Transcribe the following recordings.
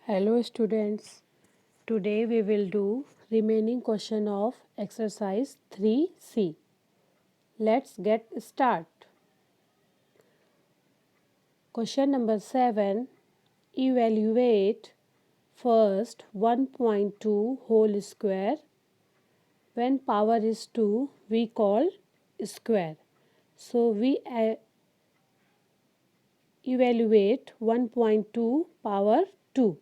Hello students. Today we will do remaining question of exercise 3C. Let's get start. Question number 7. Evaluate first 1.2 whole square. When power is 2 we call square. So we evaluate 1.2 power 2.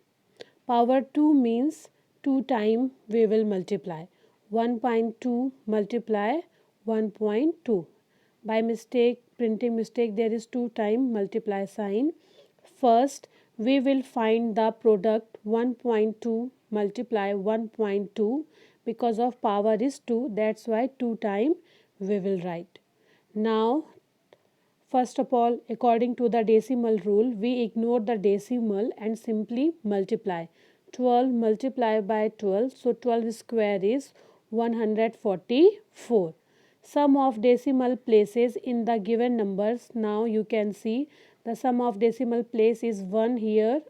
Power 2 means 2 time we will multiply. 1.2 multiply 1.2. By mistake, printing mistake, there is 2 time multiply sign. First, we will find the product 1.2 multiply 1.2 because of power is 2. That's why 2 time we will write. Now, first of all, according to the decimal rule, we ignore the decimal and simply multiply. 12 multiplied by 12, so 12 square is 144. Sum of decimal places in the given numbers. Now you can see the sum of decimal place is 1 here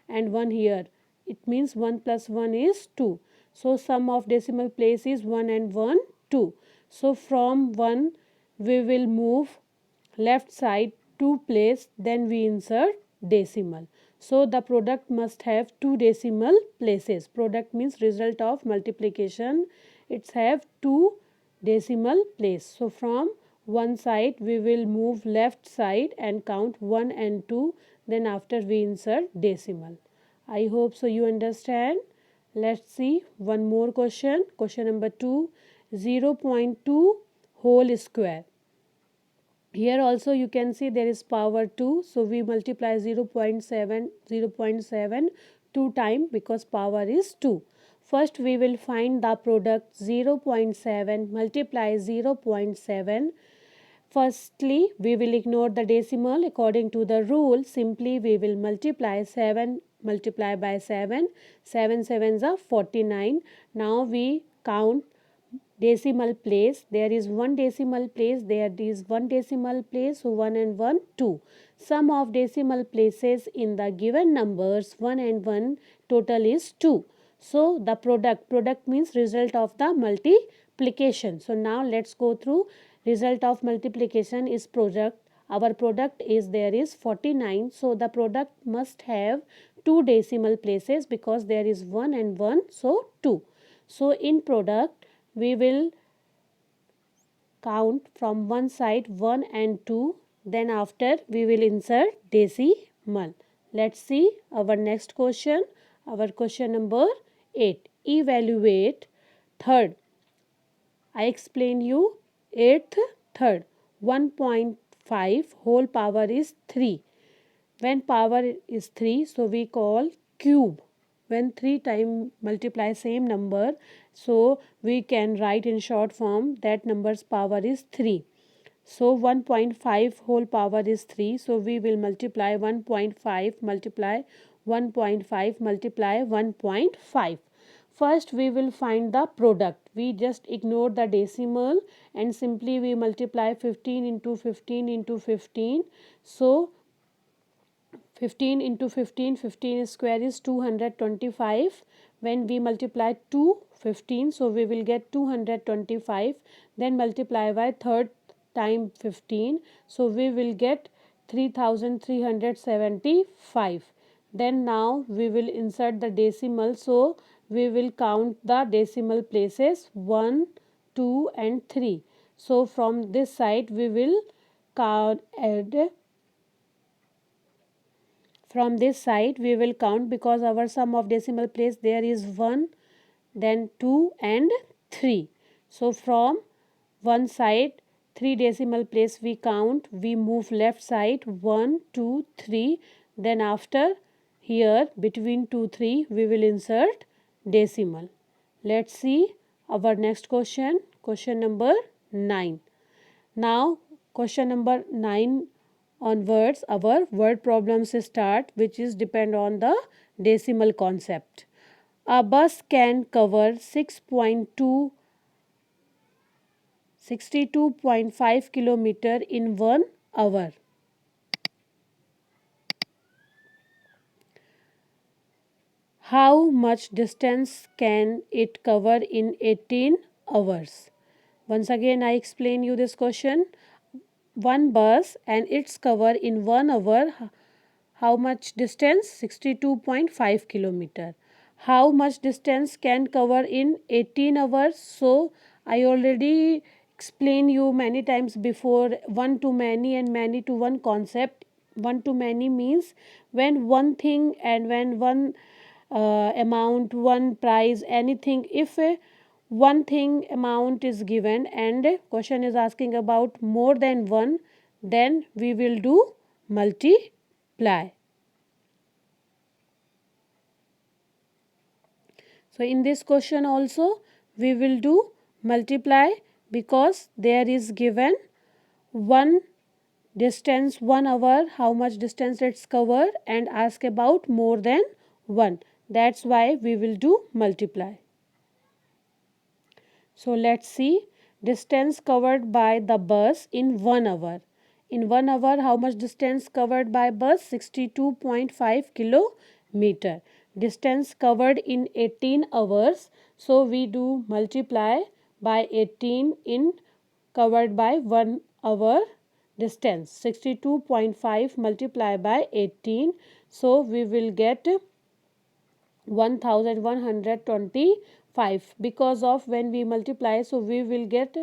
and 1 here. It means 1 plus 1 is 2. So sum of decimal place is 1 and 1, 2. So from 1 we will move left side 2 place, then we insert decimal. So the product must have 2 decimal places. Product means result of multiplication. It's have 2 decimal place. So from one side we will move left side and count 1 and 2, then after we insert decimal. I hope so you understand. Let's see one more question. Question number 2. 0.2 whole square. Here also you can see there is power 2. So we multiply 0.7 2 time because power is 2. First we will find the product 0.7 multiply 0.7. Firstly we will ignore the decimal. According to the rule, simply we will multiply 7 multiply by 7. 7 sevens are 49. Now we count decimal place. There is one decimal place, there is one decimal place, so 1 and 1 2. Sum of decimal places in the given numbers 1 and 1 total is 2. So the product means result of the multiplication. So now let's go through. Result of multiplication is product. Our product is there is 49. So the product must have 2 decimal places because there is 1 and 1, so 2. So in product we will count from one side 1 and 2, then after we will insert decimal. Let's see our next question. Our question number 8. Evaluate third. I explain you eighth third. 1.5 whole power is 3. When power is 3, so we call cube. When 3 time multiply same number, so we can write in short form that number's power is 3. So 1.5 whole power is 3. So we will multiply 1.5 multiply 1.5 multiply 1.5. First we will find the product. We just ignore the decimal and simply we multiply 15 into 15 into 15. So 15 into 15, 15 square is 225. When we multiply 2, 15, so we will get 225. Then multiply by third time 15, so we will get 3375. Then now we will insert the decimal, so we will count the decimal places 1, 2 and 3. So from this side we will add. From this side we will count because our sum of decimal place there is 1, then 2 and 3. So from one side 3 decimal place we count, we move left side 1, 2, 3. Then after here between 2, 3 we will insert decimal. Let's see our next question. Question number 9. Now question number 9 onwards our word problems start, which is depend on the decimal concept. A bus can cover 62.5 kilometer in 1 hour. How much distance can it cover in 18 hours? Once again, I explain you this question. One bus and its cover in 1 hour. How much distance? 62.5 kilometer. How much distance can cover in 18 hours? So I already explained you many times before, one to many and many to one concept. One to many means when one thing and when one amount, one price, anything, if one thing amount is given and question is asking about more than one, then we will do multiply. So in this question also we will do multiply, because there is given one distance 1 hour, how much distance it's covered, and ask about more than one. That's why we will do multiply. So let's see distance covered by the bus in 1 hour. In 1 hour, how much distance covered by bus? 62.5 kilometer. Distance covered in 18 hours. So we do multiply by 18 in covered by 1 hour distance. 62.5 multiply by 18. So we will get 1125, because of when we multiply, so we will get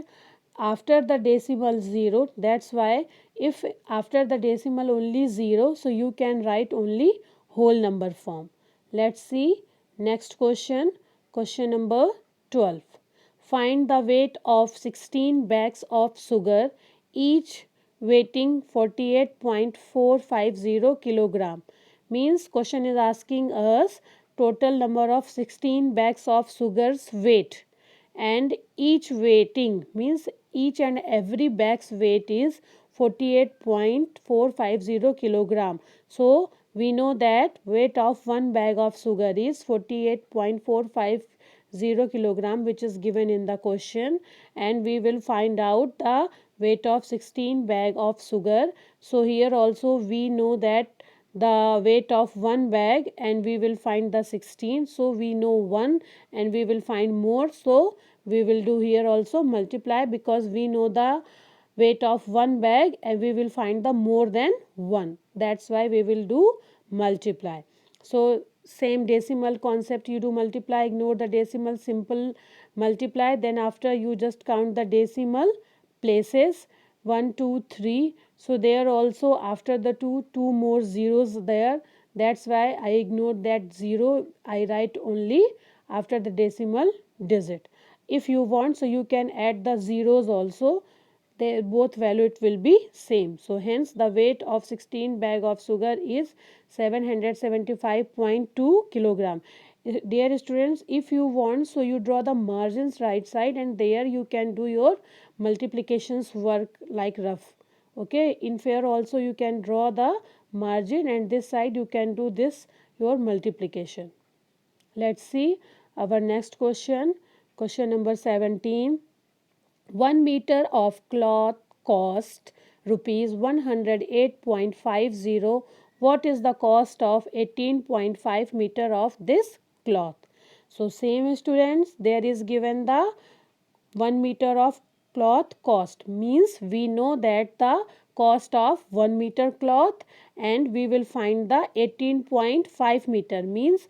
after the decimal 0. That's why if after the decimal only 0, so you can write only whole number form. Let's see next question. Question number 12. Find the weight of 16 bags of sugar, each weighing 48.450 kilogram. Means question is asking us total number of 16 bags of sugar's weight, and each weighting means each and every bag's weight is 48.450 kilogram. So we know that weight of one bag of sugar is 48.450 kilogram, which is given in the question, and we will find out the weight of 16 bag of sugar. So here also we know that the weight of one bag and we will find the 16, so we know one and we will find more, so we will do here also multiply, because we know the weight of one bag and we will find the more than one. That's why we will do multiply. So same decimal concept, you do multiply, ignore the decimal, simple multiply, then after you just count the decimal places 1 2 3. So there also after the two more zeros there, that's why I ignored that 0, I write only after the decimal digit. If you want, so you can add the zeros also, they both value it will be same. So hence the weight of 16 bag of sugar is 775.2 kilogram. Dear students, if you want, so you draw the margins right side and there you can do your multiplications work like rough. Okay, in fair also you can draw the margin and this side you can do this your multiplication. Let's see our next question. Question number 17. 1 meter of cloth cost rupees 108.50. What is the cost of 18.5 meter of this cloth? So same students, there is given the 1 meter of cloth cost, means we know that the cost of 1 meter cloth and we will find the 18.5 meter, means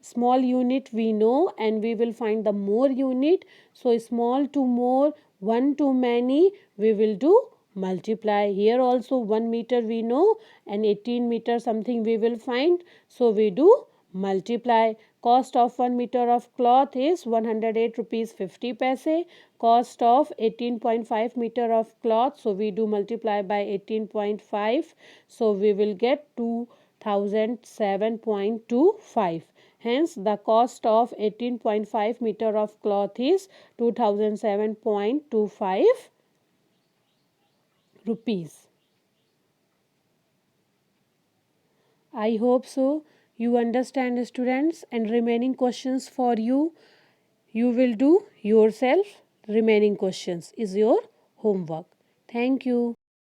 small unit we know and we will find the more unit. So small to more, one to many, we will do multiply. Here also 1 meter we know and 18 meter something we will find, so we do multiply. Cost of 1 meter of cloth is 108 rupees 50 paise. Cost of 18.5 meter of cloth, so we do multiply by 18.5, so we will get 2007.25. Hence the cost of 18.5 meter of cloth is 2007.25 rupees. I hope so you understand students, and remaining questions for you will do yourself. Remaining questions is your homework. Thank you.